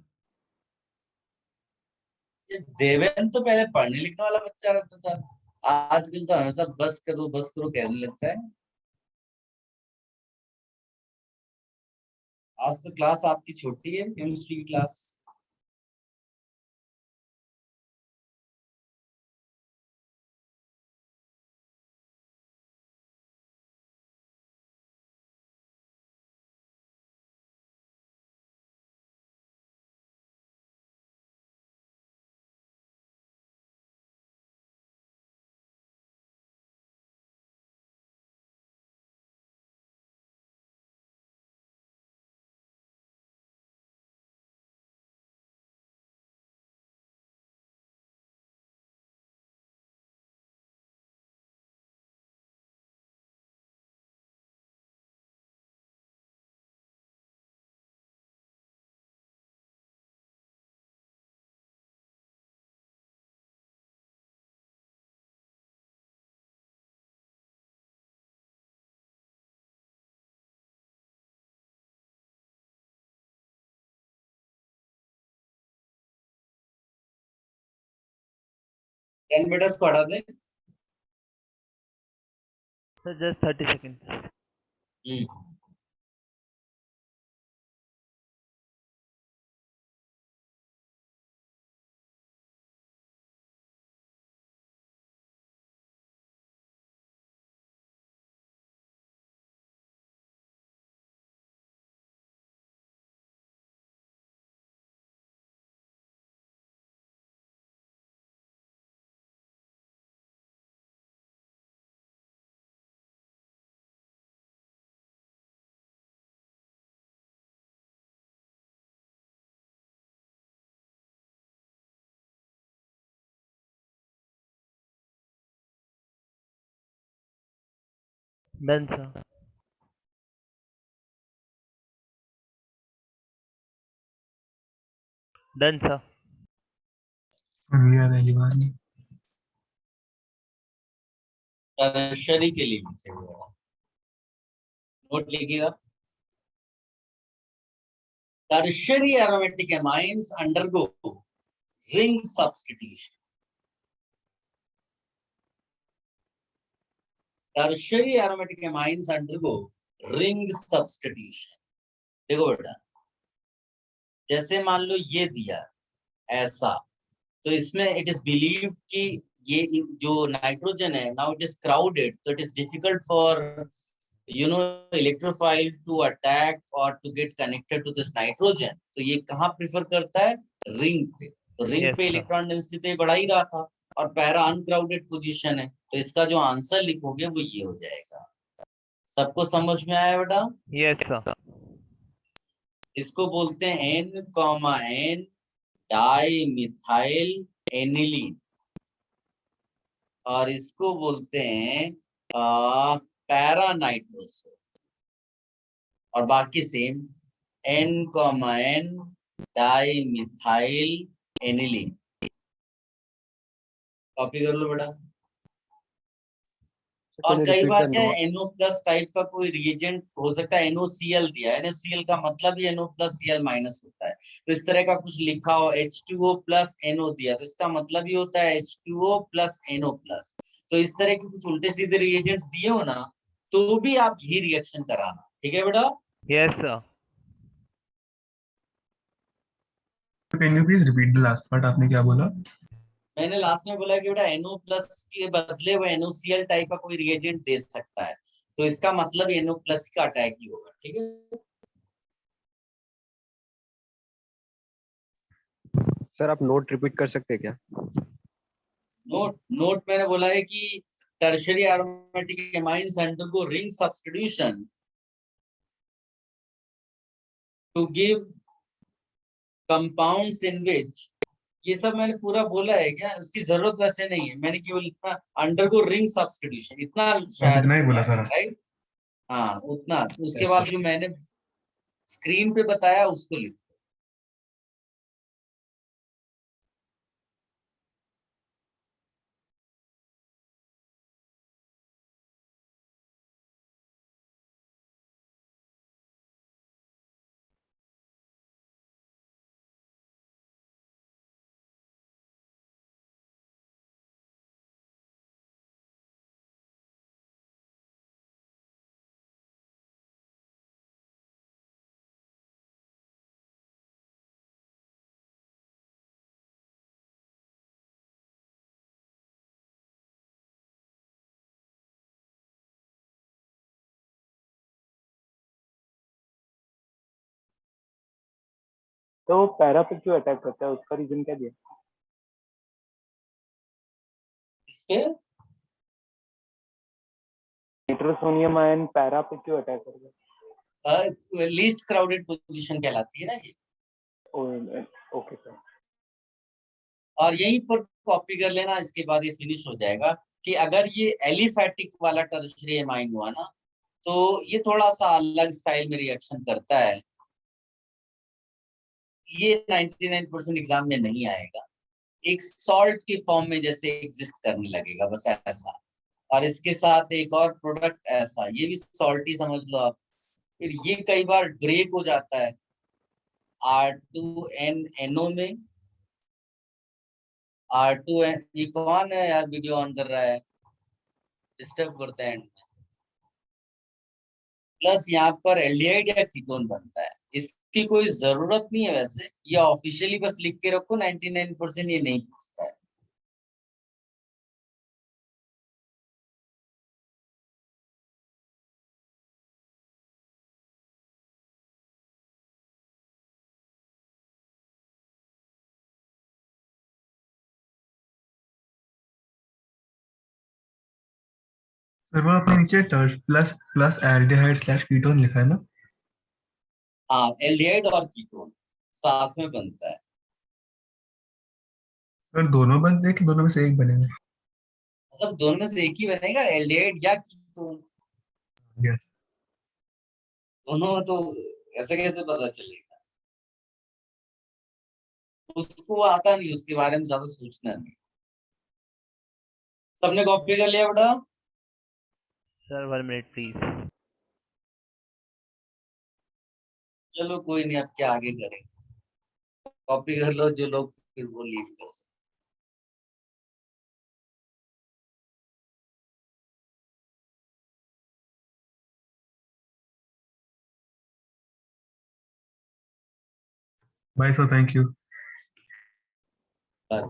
ये देवेन तो पहले पढ़ने लिखने वाला बच्चा रहता था, आजकल तो हमेशा बस करो कहने लगता है। आज तो क्लास आपकी छोटी है, केमिस्ट्री की क्लास। टेन मिनट्स पढ़ा दे। Sir, just 30 seconds. Done, sir. Done, sir. We are Elivan. Tertiary के लिए लिखेगा, नोट लिखिएगा। Tertiary aromatic amines undergo ring substitution. Tertiary aromatic amines undergo ring substitution. देखो बेटा, जैसे मान लो ये दिया ऐसा, तो इसमें इट इज बिलीव कि ये जो नाइट्रोजन है नाउ इट इज क्राउडेड, तो it is difficult for electrophile to attack और to get connected to this nitrogen. तो ये कहाँ प्रिफर करता है? रिंग पे। तो रिंग Yes, पे sir. इलेक्ट्रॉन डेंसिटी तो ये बढ़ा ही रहा था और पैरा अनक्राउडेड पोजीशन है, तो इसका जो आंसर लिखोगे वो ये हो जाएगा। सबको समझ में आया बेटा? Yes, sir. इसको बोलते हैं N, डाई मिथाइल एनिलीन, और इसको बोलते हैं पैरा नाइट्रोसो, और बाकी same N, di methyl aniline. Copy कर लो बेटा। और कई बार क्या है, NO प्लस टाइप का कोई रिएजेंट हो सकता है, NOCl दिया है, NOCl का मतलब ही NO प्लस Cl माइनस होता है। तो इस तरह का कुछ लिखा हो, H2O प्लस NO दिया, तो इसका मतलब ही होता है H2O प्लस NO प्लस। तो इस तरह के कुछ उल्टे सीधे रिएजेंट्स दिए हो ना, तो भी आप यही रिएक्शन कराना, ठीक है बेटा? Yes, sir. Can you please repeat the last part? आपने क्या बोला? मैंने लास्ट में बोला कि बेटा NO प्लस के बदले वो NOCl टाइप का कोई रिएजेंट दे सकता है, तो इसका मतलब NO प्लस का अटैक ही होगा, ठीक है? सर आप नोट रिपीट कर सकते हैं क्या? नोट मैंने बोला है कि tertiary aromatic amines undergo ring substitution to give compounds in which ये सब मैंने पूरा बोला है क्या? उसकी जरूरत वैसे नहीं है, मैंने केवल इतना अंडरगो रिंग सब्स्टिट्यूशन इतना बस शायद इतना ही बोला है, सारा। राइट? हाँ उतना, उसके Yes, बाद sir. जो मैंने स्क्रीन पे बताया उसको लिखो। तो वो पैरा पे क्यों अटैक करता है, उसका रीजन क्या दिया? इस पे नाइट्रोसोनियम आयन पैरा पे क्यों अटैक करता लीस्ट क्राउडेड पोजीशन कहलाती है ना ये, है? Okay sir. और यहीं पर कॉपी कर लेना, इसके बाद ये फिनिश हो जाएगा कि अगर ये एलिफैटिक वाला टर्शियरी एमाइन हुआ ना, तो ये थोड़ा सा अलग स्टाइल में रिएक्शन करता है। ये 99% एग्जाम में नहीं आएगा, एक सॉल्ट की फॉर्म में जैसे एग्जिस्ट करने लगेगा, बस ऐसा। और इसके साथ एक और प्रोडक्ट ऐसा, ये भी सॉल्ट ही समझ लो आप। फिर ये कई बार ब्रेक हो जाता है R2NNO में। R2N, ये कौन है यार वीडियो ऑन कर रहा है, डिस्टर्ब करता है। प्लस यहाँ पर एल्डिहाइड या कीटोन बनता है, इसकी कोई जरूरत नहीं है वैसे, ये ऑफिशियली बस लिख के रखो, 99% ये नहीं पूछता है। सर वो अपने नीचे टर्च plus plus aldehyde slash ketone लिखा है ना? हाँ, एल्डिहाइड और कीटोन साथ में बनता है। सर दोनों बनते हैं कि दोनों में से एक बनेगा? मतलब दोनों में से एक ही बनेगा, एल्डिहाइड या कीटोन, यस। दोनों में तो ऐसे कैसे पता चलेगा? उसको आता नहीं, उसके बारे में ज्यादा सोचना नहीं। सबने कॉपी कर लिया बेटा? Sir 1 minute please. चलो कोई नहीं, अब क्या आगे करेंगे, कॉपी कर लो जो लोग, फिर वो लीव कर सकते। भाई सो थैंक यू। पर